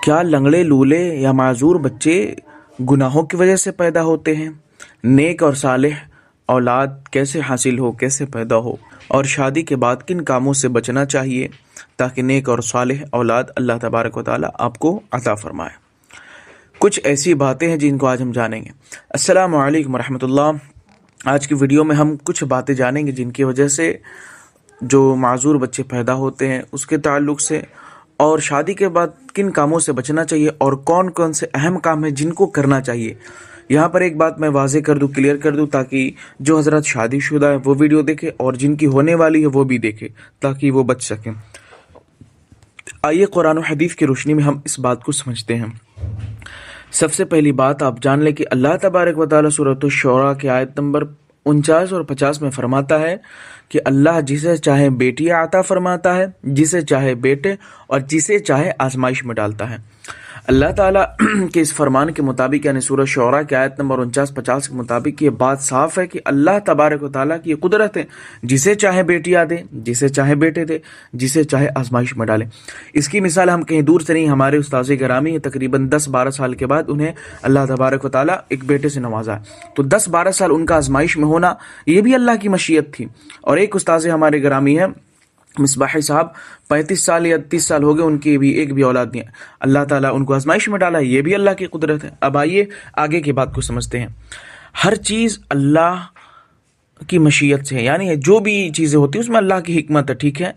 کیا لنگڑے لولے یا معذور بچے گناہوں کی وجہ سے پیدا ہوتے ہیں؟ نیک اور صالح اولاد کیسے حاصل ہو، کیسے پیدا ہو، اور شادی کے بعد کن کاموں سے بچنا چاہیے تاکہ نیک اور صالح اولاد اللہ تبارک و تعالیٰ آپ کو عطا فرمائے؟ کچھ ایسی باتیں ہیں جن کو آج ہم جانیں گے۔ السلام علیکم ورحمۃ اللہ۔ آج کی ویڈیو میں ہم کچھ باتیں جانیں گے جن کی وجہ سے جو معذور بچے پیدا ہوتے ہیں اس کے تعلق سے، اور شادی کے بعد کن کاموں سے بچنا چاہیے اور کون کون سے اہم کام ہیں جن کو کرنا چاہیے۔ یہاں پر ایک بات میں واضح کر دوں، کلیئر کر دوں، تاکہ جو حضرات شادی شدہ ہے وہ ویڈیو دیکھیں اور جن کی ہونے والی ہے وہ بھی دیکھیں تاکہ وہ بچ سکیں۔ آئیے قرآن و حدیث کی روشنی میں ہم اس بات کو سمجھتے ہیں۔ سب سے پہلی بات آپ جان لیں کہ اللہ تبارک و تعالیٰ سورۃ الشعراء کی آیت نمبر 49 اور 50 میں فرماتا ہے کہ اللہ جسے چاہے بیٹیاں عطا فرماتا ہے، جسے چاہے بیٹے، اور جسے چاہے آزمائش میں ڈالتا ہے۔ اللہ تعالیٰ کے اس فرمان کے مطابق، یعنی سورہ شعراء کی آیت نمبر 49-50 کے مطابق یہ بات صاف ہے کہ اللہ تبارک و تعالیٰ کی یہ قدرت ہے، جسے چاہے بیٹیاں دے، جسے چاہے بیٹے دے، جسے چاہے آزمائش میں ڈالے۔ اس کی مثال ہم کہیں دور سے نہیں، ہمارے استاذ گرامی ہیں، تقریباً 10-12 سال کے بعد انہیں اللہ تبارک و تعالیٰ ایک بیٹے سے نوازا ہے، تو 10-12 سال ان کا آزمائش میں ہونا یہ بھی اللہ کی مشیت تھی۔ اور ایک استاذ ہمارے گرامی ہیں مصباحی صاحب، 35 سال یا 30 سال ہو گئے، ان کی بھی ایک بھی اولاد نہیں ہے، اللہ تعالیٰ ان کو آزمائش میں ڈالا ہے، یہ بھی اللہ کی قدرت ہے۔ اب آئیے آگے کی بات کو سمجھتے ہیں۔ ہر چیز اللہ کی مشیت سے ہے، یعنی جو بھی چیزیں ہوتی ہیں اس میں اللہ کی حکمت ہے، ٹھیک ہے۔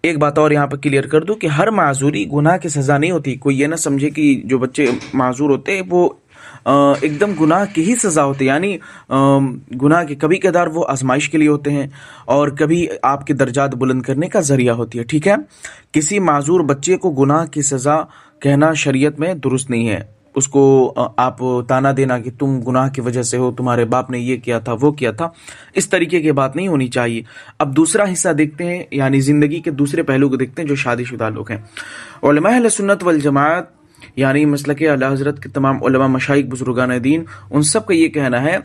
ایک بات اور یہاں پہ کلیئر کر دوں کہ ہر معذوری گناہ کی سزا نہیں ہوتی۔ کوئی یہ نہ سمجھے کہ جو بچے معذور ہوتے ہیں وہ ایک دم گناہ کی ہی سزا ہوتی ہے، یعنی گناہ کے کبھی کبھار وہ آزمائش کے لیے ہوتے ہیں اور کبھی آپ کے درجات بلند کرنے کا ذریعہ ہوتی ہے، ٹھیک ہے۔ کسی معذور بچے کو گناہ کی سزا کہنا شریعت میں درست نہیں ہے۔ اس کو آپ تانا دینا کہ تم گناہ کی وجہ سے ہو، تمہارے باپ نے یہ کیا تھا، وہ کیا تھا، اس طریقے کی بات نہیں ہونی چاہیے۔ اب دوسرا حصہ دیکھتے ہیں، یعنی زندگی کے دوسرے پہلو کو دیکھتے ہیں جو شادی شدہ لوگ ہیں۔ علماء اہل سنت والجماعت، یعنی مسلک اعلی حضرت کے تمام علماء، مشائخ، بزرگان دین، ان سب کا یہ کہنا ہے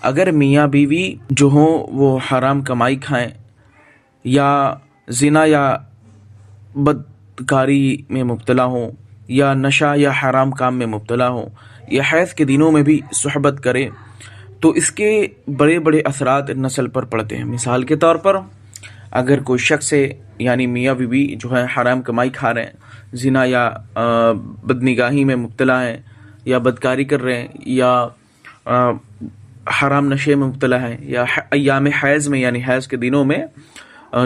اگر میاں بیوی جو ہوں وہ حرام کمائی کھائیں یا زنا یا بدکاری میں مبتلا ہوں یا نشہ یا حرام کام میں مبتلا ہوں یا حیض کے دنوں میں بھی صحبت کرے تو اس کے بڑے بڑے اثرات نسل پر پڑتے ہیں۔ مثال کے طور پر اگر کوئی شخص ہے، یعنی میاں بیوی جو ہے حرام کمائی کھا رہے ہیں، زنا یا بدنگاہی میں مبتلا ہیں یا بدکاری کر رہے ہیں یا حرام نشے میں مبتلا ہیں یا ایام حیض میں، یعنی حیض کے دنوں میں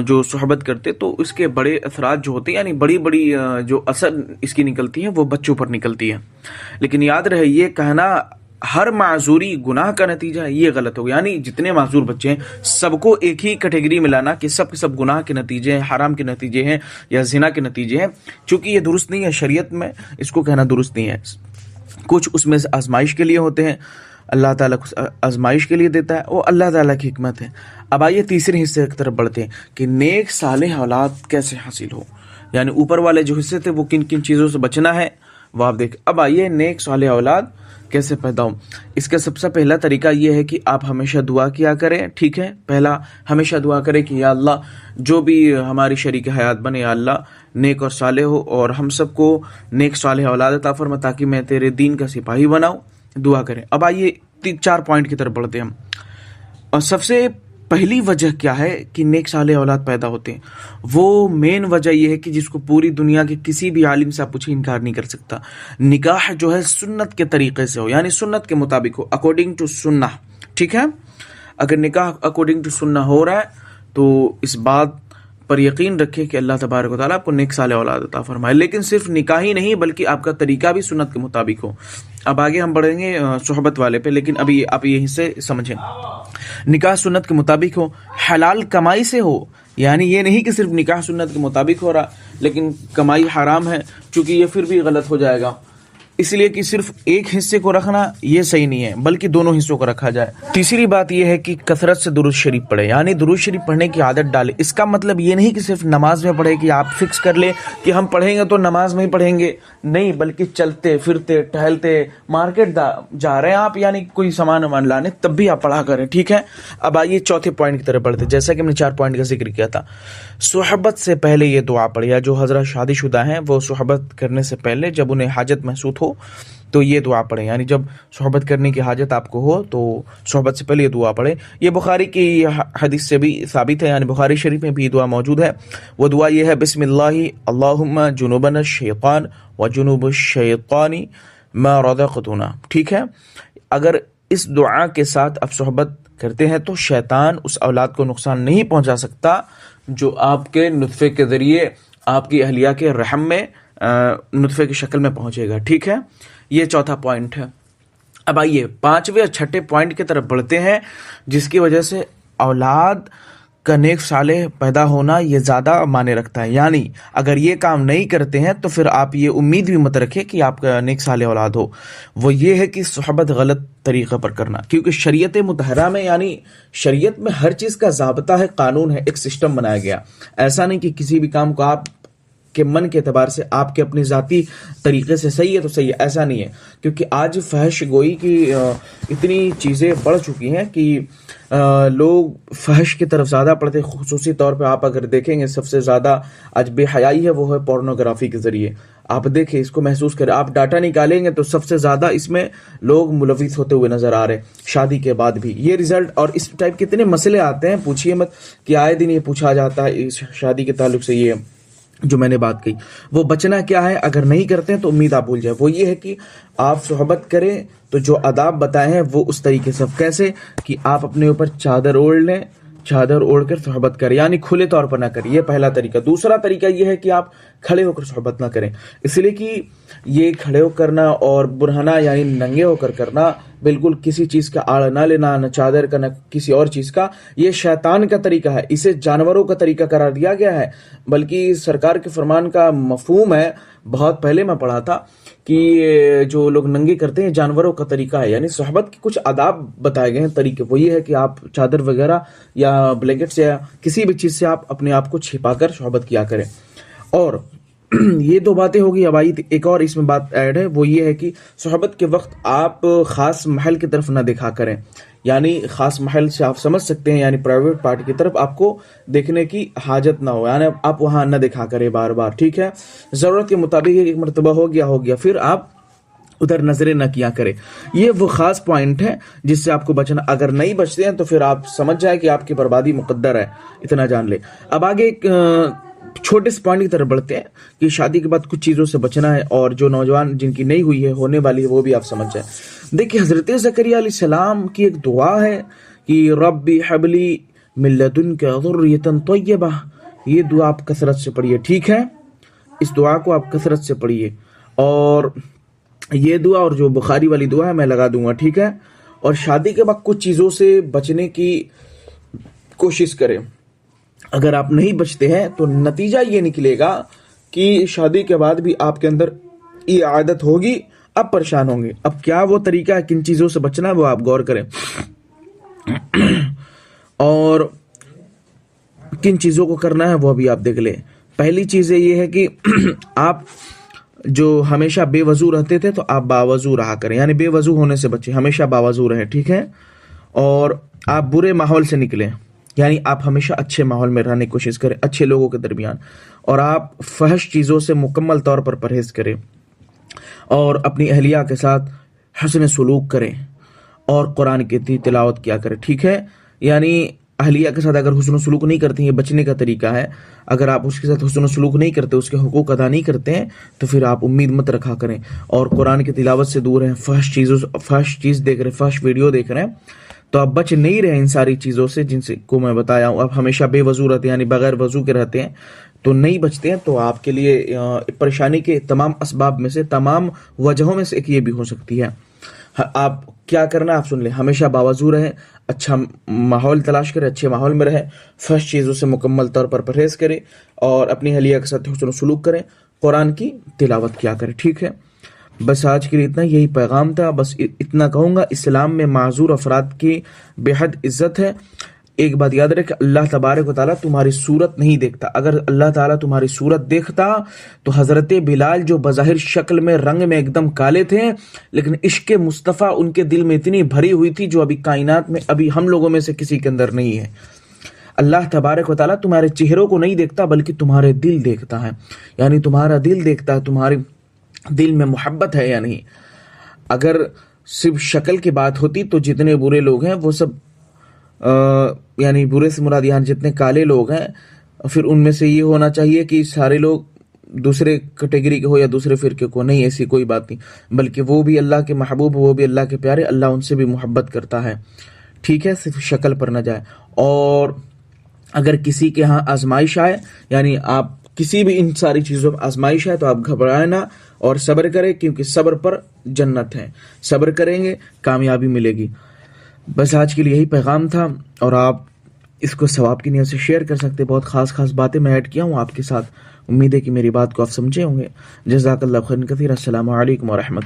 جو صحبت کرتے، تو اس کے بڑے اثرات جو ہوتے ہیں، یعنی بڑی بڑی جو اثر اس کی نکلتی ہیں وہ بچوں پر نکلتی ہے۔ لیکن یاد رہے یہ کہنا ہر معذوری گناہ کا نتیجہ ہے، یہ غلط ہوگا۔ یعنی جتنے معذور بچے ہیں سب کو ایک ہی کیٹیگری میں لانا کہ سب کے سب گناہ کے نتیجے ہیں، حرام کے نتیجے ہیں یا زنا کے نتیجے ہیں، چونکہ یہ درست نہیں ہے، شریعت میں اس کو کہنا درست نہیں ہے۔ کچھ اس میں سے آزمائش کے لیے ہوتے ہیں، اللہ تعالیٰ کو آزمائش کے لیے دیتا ہے، وہ اللہ تعالیٰ کی حکمت ہے۔ اب آئیے تیسرے حصے کی طرف بڑھتے ہیں کہ نیک صالح اولاد کیسے حاصل ہو، یعنی اوپر والے جو حصے تھے وہ کن کن چیزوں سے بچنا ہے وہ آپ دیکھ۔ اب آئیے نیک صالح اولاد کیسے پیدا ہو۔ اس کا سب سے پہلا طریقہ یہ ہے کہ آپ ہمیشہ دعا کیا کریں، ٹھیک ہے۔ پہلا ہمیشہ دعا کریں کہ یا اللہ جو بھی ہماری شریک حیات بنے، یا اللہ نیک اور صالح ہو اور ہم سب کو نیک صالح اولاد عطا فرما تاکہ میں تیرے دین کا سپاہی بناؤں، دعا کریں۔ اب آئیے 3-4 پوائنٹ کی طرف بڑھتے ہیں ہم۔ اور سب سے پہلی وجہ کیا ہے کہ نیک صالح اولاد پیدا ہوتے ہیں؟ وہ مین وجہ یہ ہے کہ جس کو پوری دنیا کے کسی بھی عالم سے آپ پوچھیں انکار نہیں کر سکتا، نکاح جو ہے سنت کے طریقے سے ہو، یعنی سنت کے مطابق ہو، اکارڈنگ ٹو سنہ، ٹھیک ہے۔ اگر نکاح اکارڈنگ ٹو سنہ ہو رہا ہے تو اس بات پر یقین رکھے کہ اللہ تبارک و تعالیٰ آپ کو نیک صالح اولاد عطا فرمائے۔ لیکن صرف نکاح ہی نہیں بلکہ آپ کا طریقہ بھی سنت کے مطابق ہو۔ اب آگے ہم بڑھیں گے صحبت والے پہ، لیکن ابھی آپ یہیں سے سمجھیں، نکاح سنت کے مطابق ہو، حلال کمائی سے ہو، یعنی یہ نہیں کہ صرف نکاح سنت کے مطابق ہو رہا لیکن کمائی حرام ہے، چونکہ یہ پھر بھی غلط ہو جائے گا۔ اس لیے کہ صرف ایک حصے کو رکھنا یہ صحیح نہیں ہے، بلکہ دونوں حصوں کو رکھا جائے۔ تیسری بات یہ ہے کہ کثرت سے درود شریف پڑھے، یعنی درود شریف پڑھنے کی عادت ڈالے۔ اس کا مطلب یہ نہیں کہ صرف نماز میں پڑھے، کہ آپ فکس کر لیں کہ ہم پڑھیں گے تو نماز میں ہی پڑھیں گے، نہیں، بلکہ چلتے پھرتے ٹہلتے، مارکیٹ جا رہے ہیں آپ، یعنی کوئی سامان وامان لانے، تب بھی آپ پڑھا کریں، ٹھیک ہے۔ اب آئیے چوتھے پوائنٹ کی طرف بڑھتے، جیسا کہ ہم نے 4 پوائنٹ کا ذکر کیا تھا۔ صحبت سے پہلے یہ دعا پڑھیا، جو حضرات شادی شدہ ہیں وہ صحبت کرنے سے پہلے جب انہیں حاجت محسوس ہو تو یہ دعا پڑھیں، یعنی جب صحبت کرنے کی حاجت آپ کو ہو تو صحبت سے پہلے یہ دعا پڑھیں۔ یہ بخاری کی حدیث سے بھی ثابت ہے، یعنی بخاری شریف میں بھی یہ دعا موجود ہے۔ وہ دعا یہ ہے، بسم اللہ اللہم جنوبنا الشیطان و جنوب الشیطان ما رزقتنا، ٹھیک ہے۔ اگر اس دعا کے ساتھ آپ صحبت کرتے ہیں تو شیطان اس اولاد کو نقصان نہیں پہنچا سکتا جو آپ کے نطفے کے ذریعے آپ کی اہلیہ کے رحم میں نطفے کی شکل میں پہنچے گا، ٹھیک ہے۔ یہ چوتھا پوائنٹ ہے۔ اب آئیے 5ویں اور 6ٹھے پوائنٹ کی طرف بڑھتے ہیں، جس کی وجہ سے اولاد کا نیک صالح پیدا ہونا یہ زیادہ معنی رکھتا ہے۔ یعنی اگر یہ کام نہیں کرتے ہیں تو پھر آپ یہ امید بھی مت رکھیں کہ آپ کا نیک صالح اولاد ہو۔ وہ یہ ہے کہ صحبت غلط طریقے پر کرنا، کیونکہ شریعت مطہرہ میں، یعنی شریعت میں ہر چیز کا ضابطہ ہے، قانون ہے، ایک سسٹم بنایا گیا۔ ایسا نہیں کہ کسی بھی کام کو آپ کے من کے اعتبار سے، آپ کے اپنے ذاتی طریقے سے صحیح ہے تو صحیح ہے، ایسا نہیں ہے۔ کیونکہ آج فحش گوئی کی اتنی چیزیں بڑھ چکی ہیں کہ لوگ فحش کی طرف زیادہ پڑھتے، خصوصی طور پہ آپ اگر دیکھیں گے سب سے زیادہ آج بے حیائی ہے وہ ہے پورنوگرافی کے ذریعے۔ آپ دیکھیں، اس کو محسوس کریں، آپ ڈاٹا نکالیں گے تو سب سے زیادہ اس میں لوگ ملوث ہوتے ہوئے نظر آ رہے ہیں، شادی کے بعد بھی یہ رزلٹ۔ اور اس ٹائپ کے اتنے مسئلے آتے ہیں، پوچھیے مت، کہ آئے دن یہ پوچھا جاتا ہے اس شادی کے تعلق سے۔ یہ جو میں نے بات کہی، وہ بچنا کیا ہے؟ اگر نہیں کرتے ہیں تو امید آپ بھول جائیں۔ وہ یہ ہے کہ آپ صحبت کریں تو جو آداب بتائے ہیں وہ اس طریقے سے، کیسے کہ آپ اپنے اوپر چادر اوڑھ لیں، چادر اوڑھ کر صحبت کریں، یعنی کھلے طور پر نہ کریں، یہ پہلا طریقہ۔ دوسرا طریقہ یہ ہے کہ آپ کھڑے ہو کر صحبت نہ کریں، اس لیے کہ یہ کھڑے ہو کرنا اور برہنہ یعنی ننگے ہو کر کرنا، بالکل کسی چیز کا آڑ نہ لینا، نہ چادر کا نہ کسی اور چیز کا، یہ شیطان کا طریقہ ہے، اسے جانوروں کا طریقہ قرار دیا گیا ہے۔ بلکہ سرکار کے فرمان کا مفہوم ہے، بہت پہلے میں پڑھا تھا کہ جو لوگ ننگے کرتے ہیں جانوروں کا طریقہ ہے، یعنی صحبت کے کچھ آداب بتائے گئے ہیں، طریقے۔ وہ یہ ہے کہ آپ چادر وغیرہ یا بلینکٹ سے یا کسی بھی چیز سے آپ اپنے آپ کو چھپا کر صحبت کیا کریں۔ اور یہ 2 باتیں ہوگی۔ اب آئی ایک اور اس میں بات ایڈ ہے، وہ یہ ہے کہ صحبت کے وقت آپ خاص محل کی طرف نہ دیکھا کریں، یعنی خاص محل سے آپ سمجھ سکتے ہیں، یعنی پرائیویٹ پارٹ کی طرف آپ کو دیکھنے کی حاجت نہ ہو، یعنی آپ وہاں نہ دیکھا کریں بار بار، ٹھیک ہے۔ ضرورت کے مطابق ایک مرتبہ ہو گیا، پھر آپ ادھر نظریں نہ کیا کریں۔ یہ وہ خاص پوائنٹ ہے جس سے آپ کو بچنا۔ اگر نہیں بچتے ہیں تو پھر آپ سمجھ جائیں کہ آپ کی بربادی مقدر ہے، اتنا جان لیں۔ اب آگے ایک چھوٹے سے پوائنٹ کی طرف بڑھتے ہیں کہ شادی کے بعد کچھ چیزوں سے بچنا ہے، اور جو نوجوان جن کی نہیں ہوئی ہے، ہونے والی ہے، وہ بھی آپ سمجھ جائیں۔ دیکھیں، حضرت زکریا علیہ السلام کی ایک دعا ہے کہ ربی حب لی من لدنک ذریۃ طیبہ، یہ دعا آپ کثرت سے پڑھیے، ٹھیک ہے۔ اس دعا کو آپ کثرت سے پڑھیے، اور یہ دعا اور جو بخاری والی دعا ہے میں لگا دوں گا، ٹھیک ہے۔ اور شادی کے بعد کچھ چیزوں سے بچنے کی کوشش کریں۔ اگر آپ نہیں بچتے ہیں تو نتیجہ یہ نکلے گا کہ شادی کے بعد بھی آپ کے اندر یہ عادت ہوگی، اب پریشان ہوں گے۔ اب کیا وہ طریقہ ہے کن چیزوں سے بچنا ہے وہ آپ غور کریں، اور کن چیزوں کو کرنا ہے وہ بھی آپ دیکھ لیں۔ پہلی چیز یہ ہے کہ آپ جو ہمیشہ بے وضو رہتے تھے تو آپ باوضو رہا کریں، یعنی بے وضو ہونے سے بچیں، ہمیشہ باوضو رہیں، ٹھیک ہے۔ اور آپ برے ماحول سے نکلیں، یعنی آپ ہمیشہ اچھے ماحول میں رہنے کی کوشش کریں، اچھے لوگوں کے درمیان، اور آپ فحش چیزوں سے مکمل طور پر پرہیز کریں، اور اپنی اہلیہ کے ساتھ حسن سلوک کریں، اور قرآن کی تلاوت کیا کریں، ٹھیک ہے۔ یعنی اہلیہ کے ساتھ اگر حسن و سلوک نہیں کرتے ہیں، یہ بچنے کا طریقہ ہے۔ اگر آپ اس کے ساتھ حسن و سلوک نہیں کرتے، اس کے حقوق ادا نہیں کرتے ہیں، تو پھر آپ امید مت رکھا کریں، اور قرآن کی تلاوت سے دور ہیں، فحش چیز دیکھ رہے ہیں، فحش ویڈیو دیکھ رہے ہیں، تو آپ بچ نہیں رہے ان ساری چیزوں سے جن سے کو میں بتایا ہوں۔ آپ ہمیشہ بے وضو رہتے ہیں، یعنی بغیر وضو کے رہتے ہیں، تو نہیں بچتے ہیں، تو آپ کے لیے پریشانی کے تمام اسباب میں سے، تمام وجہوں میں سے ایک یہ بھی ہو سکتی ہے۔ آپ کیا کرنا آپ سن لیں، ہمیشہ باوضو رہیں، اچھا ماحول تلاش کریں، اچھے ماحول میں رہیں، فحش چیزوں سے مکمل طور پر پرہیز کریں، اور اپنی اہلیہ کے ساتھ حسن و سلوک کریں، قرآن کی تلاوت کیا کریں، ٹھیک ہے۔ بس آج کے لیے اتنا، یہی پیغام تھا. بس اتنا کہوں گا، اسلام میں معذور افراد کی بے حد عزت ہے. ایک بات یاد رکھے، اللہ تبارک و تعالیٰ تمہاری صورت نہیں دیکھتا. اگر اللہ تعالیٰ تمہاری صورت دیکھتا تو حضرت بلال جو بظاہر شکل میں رنگ میں ایک دم کالے تھے، لیکن عشق مصطفیٰ ان کے دل میں اتنی بھری ہوئی تھی جو ابھی کائنات میں ابھی ہم لوگوں میں سے کسی کے اندر نہیں ہے. اللہ تبارک و تعالیٰ تمہارے چہروں کو نہیں دیکھتا بلکہ تمہارے دل دیکھتا ہے. یعنی تمہارا دل دیکھتا ہے، تمہارے دل میں محبت ہے یا نہیں. اگر صرف شکل کی بات ہوتی تو جتنے برے لوگ ہیں وہ سب یعنی برے سے مراد یہاں جتنے کالے لوگ ہیں، پھر ان میں سے یہ ہونا چاہیے کہ سارے لوگ دوسرے کیٹیگری کے ہو یا دوسرے فرقے کو. نہیں، ایسی کوئی بات نہیں، بلکہ وہ بھی اللہ کے محبوب، وہ بھی اللہ کے پیارے، اللہ ان سے بھی محبت کرتا ہے. ٹھیک ہے، صرف شکل پر نہ جائے. اور اگر کسی کے ہاں آزمائش آئے، یعنی آپ کسی بھی ان ساری چیزوں پر آزمائش ہے، تو آپ گھبرائیں نہ اور صبر کریں، کیونکہ صبر پر جنت ہے. صبر کریں گے کامیابی ملے گی. بس آج کے لیے یہی پیغام تھا، اور آپ اس کو ثواب کی نیت سے شیئر کر سکتے. بہت خاص باتیں میں ایڈ کیا ہوں آپ کے ساتھ. امید ہے کہ میری بات کو آپ سمجھے ہوں گے. جزاک اللہ خیرا کثیر. السلام علیکم ورحمۃ اللہ.